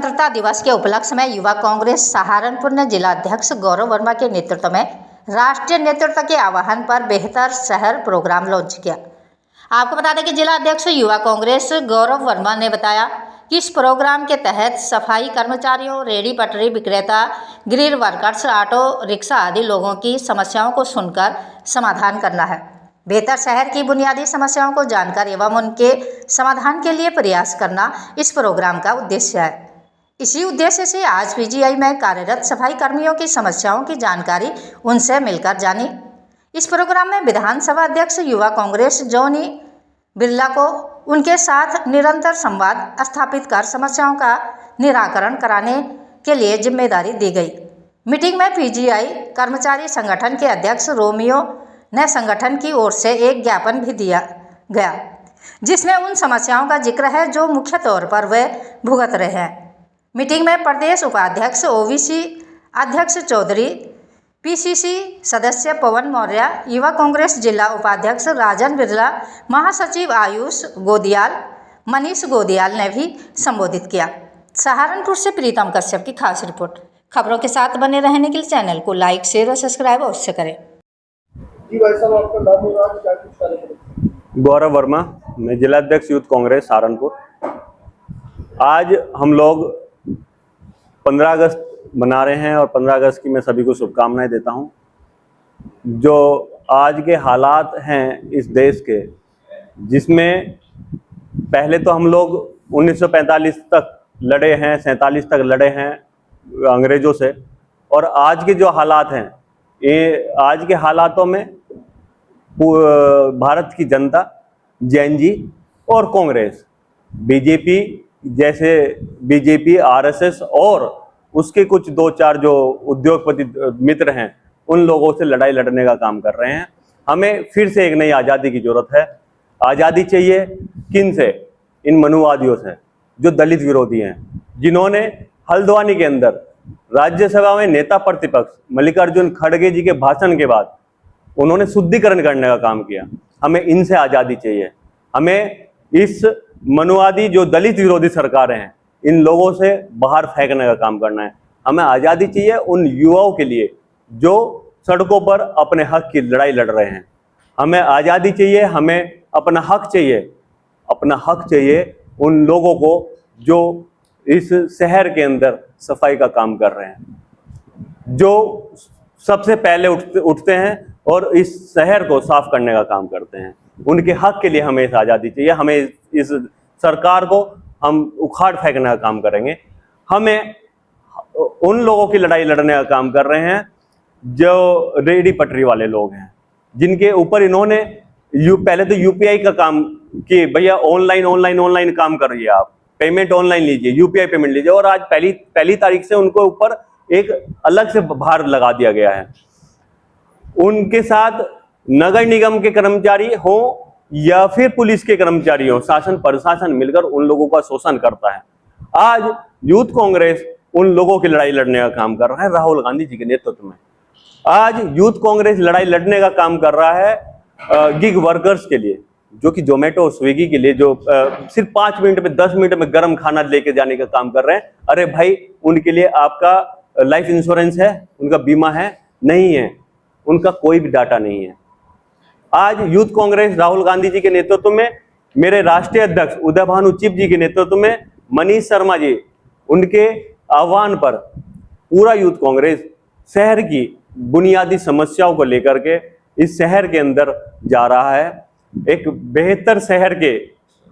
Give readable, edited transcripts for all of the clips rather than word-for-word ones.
स्वतंत्रता दिवस के उपलक्ष्य में युवा कांग्रेस सहारनपुर ने जिलाध्यक्ष गौरव वर्मा के नेतृत्व में राष्ट्रीय नेतृत्व के आह्वान पर बेहतर शहर प्रोग्राम लॉन्च किया। आपको बता दें कि जिलाध्यक्ष युवा कांग्रेस गौरव वर्मा ने बताया कि इस प्रोग्राम के तहत सफाई कर्मचारियों, रेहड़ी पटरी विक्रेता, ग्रिल वर्कर्स, ऑटो रिक्शा आदि लोगों की समस्याओं को सुनकर समाधान करना है। बेहतर शहर की बुनियादी समस्याओं को जानकर एवं उनके समाधान के लिए प्रयास करना इस प्रोग्राम का उद्देश्य है। इसी उद्देश्य से आज पीजीआई में कार्यरत सफाई कर्मियों की समस्याओं की जानकारी उनसे मिलकर जानी। इस प्रोग्राम में विधानसभा अध्यक्ष युवा कांग्रेस जॉनी बिरला को उनके साथ निरंतर संवाद स्थापित कर समस्याओं का निराकरण कराने के लिए जिम्मेदारी दी गई। मीटिंग में पीजीआई कर्मचारी संगठन के अध्यक्ष रोमियो ने संगठन की ओर से एक ज्ञापन भी दिया गया, जिसमें उन समस्याओं का जिक्र है जो मुख्य तौर पर वे भुगत रहे हैं। मीटिंग में प्रदेश उपाध्यक्ष ओवीसी अध्यक्ष चौधरी, पीसीसी सदस्य पवन मौर्य, युवा कांग्रेस जिला उपाध्यक्ष राजन बिरला, महासचिव आयुष गोदियाल, मनीष गोदियाल ने भी संबोधित किया। सहारनपुर से प्रीतम कश्यप की खास रिपोर्ट। खबरों के साथ बने रहने के लिए चैनल को लाइक, शेयर और सब्सक्राइब अवश्य करें। जी भाई साहब, आपका नाम और आज क्या कुछ कार्यक्रम? गौरव वर्मा, मैं जिलाध्यक्ष यूथ कांग्रेस सहारनपुर। आज हम लोग 15 अगस्त मना रहे हैं और 15 अगस्त की मैं सभी को शुभकामनाएं देता हूं। जो आज के हालात हैं इस देश के, जिसमें पहले तो हम लोग 1945 तक लड़े हैं, 47 तक लड़े हैं अंग्रेज़ों से, और आज के जो हालात हैं, ये आज के हालातों में भारत की जनता, जैन जी और कांग्रेस, बीजेपी, आरएसएस और उसके कुछ 2-4 जो उद्योगपति मित्र हैं, उन लोगों से लड़ाई लड़ने का काम कर रहे हैं। हमें फिर से एक नई आज़ादी की जरूरत है। आज़ादी चाहिए किन से? इन मनुवादियों से, जो दलित विरोधी हैं, जिन्होंने हल्द्वानी के अंदर राज्यसभा में नेता प्रतिपक्ष मल्लिकार्जुन खड़गे जी के भाषण के बाद उन्होंने शुद्धिकरण करने का काम किया। हमें इनसे आज़ादी चाहिए। हमें इस मनुवादी जो दलित विरोधी सरकारें हैं, इन लोगों से बाहर फेंकने का काम करना है। हमें आज़ादी चाहिए उन युवाओं के लिए जो सड़कों पर अपने हक की लड़ाई लड़ रहे हैं। हमें आज़ादी चाहिए, हमें अपना हक चाहिए। अपना हक चाहिए उन लोगों को जो इस शहर के अंदर सफाई का काम कर रहे हैं, जो सबसे पहले उठते हैं और इस शहर को साफ करने का काम करते हैं। उनके हक के लिए हमें इस आज़ादी चाहिए। हमें इस सरकार को हम उखाड़ फेंकने का काम करेंगे। हमें उन लोगों की लड़ाई लड़ने का काम कर रहे हैं जो रेहड़ी पटरी वाले लोग हैं, जिनके ऊपर इन्होंने पहले तो यूपीआई का काम कि भैया ऑनलाइन काम करिए, आप पेमेंट ऑनलाइन लीजिए, यूपीआई पेमेंट लीजिए, और आज पहली तारीख से उनको ऊपर एक अलग से भार लगा दिया गया है। उनके साथ नगर निगम के कर्मचारी हो या फिर पुलिस के कर्मचारी हो, शासन प्रशासन मिलकर उन लोगों का शोषण करता है। आज यूथ कांग्रेस उन लोगों की लड़ाई लड़ने का काम कर रहा है राहुल गांधी जी के नेतृत्व में। आज यूथ कांग्रेस लड़ाई लड़ने का काम कर रहा है गिग वर्कर्स के लिए, जो कि जोमेटो और स्विगी के लिए, जो सिर्फ 5 मिनट में 10 मिनट में गर्म खाना लेके जाने का काम कर रहे हैं। अरे भाई, उनके लिए आपका लाइफ इंश्योरेंस है, उनका बीमा है? नहीं है, उनका कोई भी डाटा नहीं है। आज यूथ कांग्रेस राहुल गांधी जी के नेतृत्व में, मेरे राष्ट्रीय अध्यक्ष उदय भानु चिप जी के नेतृत्व में, मनीष शर्मा जी, उनके आह्वान पर पूरा यूथ कांग्रेस शहर की बुनियादी समस्याओं को लेकर के इस शहर के अंदर जा रहा है। एक बेहतर शहर के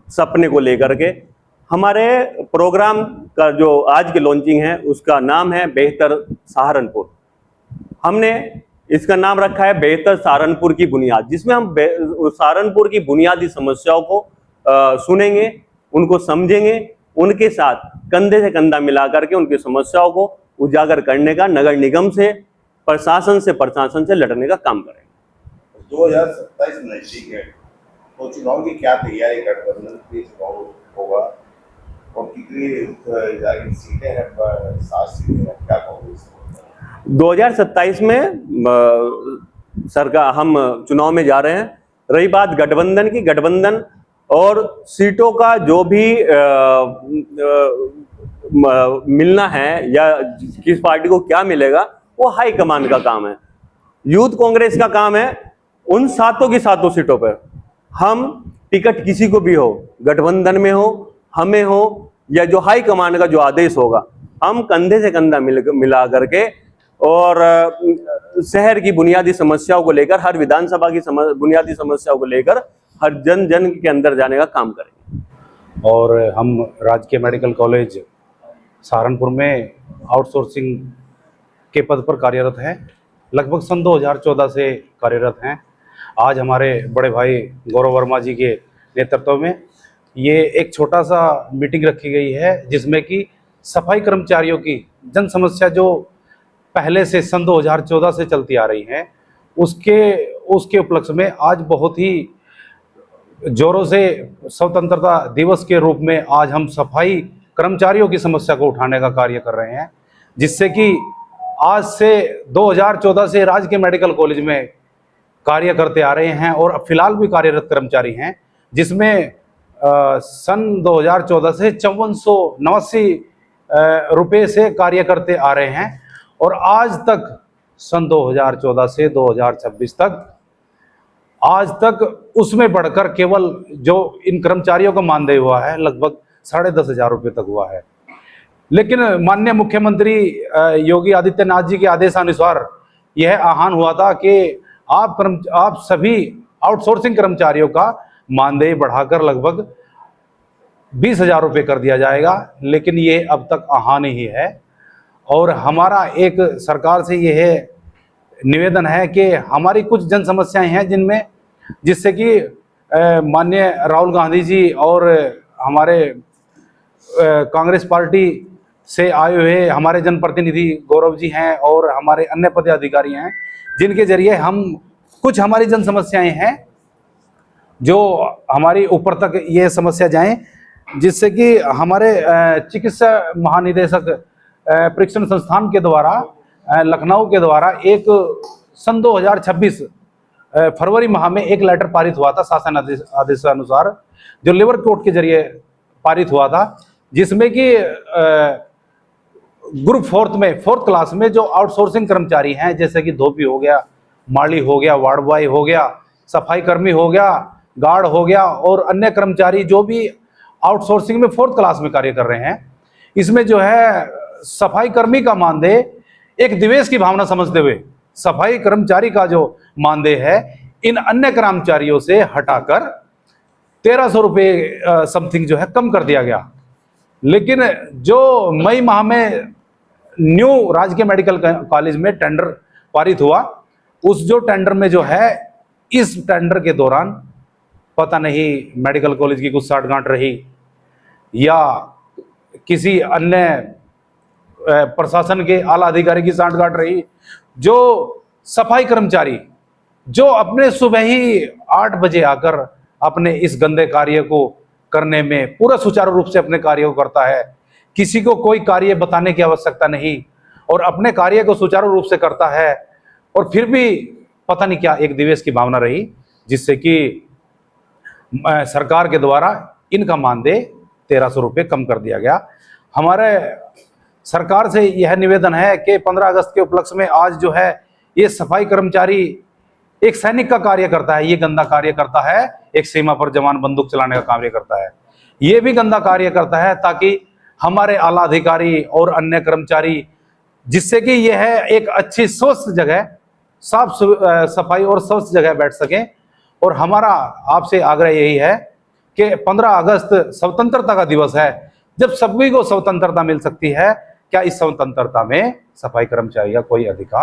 सपने को लेकर के हमारे प्रोग्राम का जो आज की लॉन्चिंग है, उसका नाम है बेहतर सहारनपुर। हमने इसका नाम रखा है बेहतर सहारनपुर की बुनियाद, जिसमें हम सहारनपुर की बुनियादी समस्याओं को सुनेंगे, उनको समझेंगे, उनके साथ कंधे से कंधा मिला करके उनकी समस्याओं को उजागर करने का, नगर निगम से, प्रशासन से लड़ने का काम करेंगे। 2027 नजदीक है, तो चुनाव की क्या तैयारी गठबंधन के चुनाव होगा और कितनी सीटें हैं? 7 सीटें हैं, क्या कहोगे? 2027 में सरकार, हम चुनाव में जा रहे हैं। रही बात गठबंधन की, गठबंधन और सीटों का जो भी मिलना है या किस पार्टी को क्या मिलेगा वो हाई कमान का काम है। यूथ कांग्रेस का काम है उन सातों की सातों सीटों पर हम टिकट किसी को भी हो, गठबंधन में हो, हमें हो या जो हाई कमान का जो आदेश होगा, हम कंधे से कंधा मिला करके और शहर की बुनियादी समस्याओं को लेकर, हर विधानसभा की बुनियादी समस्याओं को लेकर हर जन जन के अंदर जाने का काम करेंगे। और हम राजकीय मेडिकल कॉलेज सहारनपुर में आउटसोर्सिंग के पद पर कार्यरत हैं। लगभग सन 2014 से कार्यरत हैं। आज हमारे बड़े भाई गौरव वर्मा जी के नेतृत्व में ये एक छोटा सा मीटिंग रखी गई है, जिसमें कि सफाई कर्मचारियों की जन समस्या जो पहले से सन 2014 से चलती आ रही हैं, उसके उपलक्ष्य में आज बहुत ही जोरों से स्वतंत्रता दिवस के रूप में आज हम सफाई कर्मचारियों की समस्या को उठाने का कार्य कर रहे हैं, जिससे कि आज से 2014 से राजकीय मेडिकल कॉलेज में कार्य करते आ रहे हैं और फिलहाल भी कार्यरत कर्मचारी हैं, जिसमें सन 2014 से 5489 रुपये से कार्य करते आ रहे हैं और आज तक सन 2014 से 2026 तक आज तक उसमें बढ़कर केवल जो इन कर्मचारियों का मानदेय हुआ है लगभग 10,500 रुपये तक हुआ है। लेकिन माननीय मुख्यमंत्री योगी आदित्यनाथ जी के आदेशानुसार यह आह्वान हुआ था कि आप सभी आउटसोर्सिंग कर्मचारियों का मानदेय बढ़ाकर लगभग 20,000 रुपये कर दिया जाएगा, लेकिन ये अब तक आह्वान ही है। और हमारा एक सरकार से यह निवेदन है कि हमारी कुछ जन समस्याएं हैं जिससे कि माननीय राहुल गांधी जी और हमारे कांग्रेस पार्टी से आए हुए हमारे जनप्रतिनिधि गौरव जी हैं और हमारे अन्य पदाधिकारी हैं, जिनके जरिए हमारी जन समस्याएं हैं जो हमारी ऊपर तक ये समस्या जाएं, जिससे कि हमारे चिकित्सा महानिदेशक परीक्षण संस्थान के द्वारा लखनऊ के द्वारा एक सन 2026 फरवरी माह में एक लेटर पारित हुआ था शासन आदेशानुसार, जो लेबर कोर्ट के जरिए पारित हुआ था, जिसमें कि ग्रुप फोर्थ क्लास में जो आउटसोर्सिंग कर्मचारी हैं, जैसे कि धोबी हो गया, माली हो गया, वार्ड बॉय हो गया, सफाई कर्मी हो गया, गार्ड हो गया और अन्य कर्मचारी जो भी आउटसोर्सिंग में 4th क्लास में कार्य कर रहे हैं, इसमें जो है सफाई कर्मी का मानदेय एक दिवेश की भावना समझते हुए सफाई कर्मचारी का जो मानदेय है इन अन्य कर्मचारियों से हटाकर 1,300 रुपये समथिंग जो है कम कर दिया गया। लेकिन जो मई माह में न्यू राजकीय मेडिकल कॉलेज में टेंडर पारित हुआ, उस जो टेंडर में जो है इस टेंडर के दौरान पता नहीं मेडिकल कॉलेज की कुछ साठगांठ रही या किसी अन्य प्रशासन के आला अधिकारी की साठगांठ रही, जो सफाई कर्मचारी जो अपने सुबह ही 8 बजे आकर अपने इस गंदे कार्य को करने में पूरा सुचारू रूप से अपने कार्य को करता है, किसी को कोई कार्य बताने की आवश्यकता नहीं और अपने कार्य को सुचारू रूप से करता है, और फिर भी पता नहीं क्या एक दिवेश की भावना रही, जिससे कि सरकार के द्वारा इनका मानदेय 1,300 रुपये कम कर दिया गया। हमारे सरकार से यह निवेदन है कि 15 अगस्त के उपलक्ष्य में आज जो है ये सफाई कर्मचारी एक सैनिक का कार्य करता है, ये गंदा कार्य करता है, एक सीमा पर जवान बंदूक चलाने का कार्य करता है, ये भी गंदा कार्य करता है ताकि हमारे आला अधिकारी और अन्य कर्मचारी, जिससे कि यह है एक अच्छी स्वस्थ जगह, साफ सफाई और स्वस्थ जगह बैठ सकें। और हमारा आपसे आग्रह यही है कि 15 अगस्त स्वतंत्रता का दिवस है, जब सभी को स्वतंत्रता मिल सकती है, क्या इस स्वतंत्रता में सफाई कर्मचारी का कोई अधिकार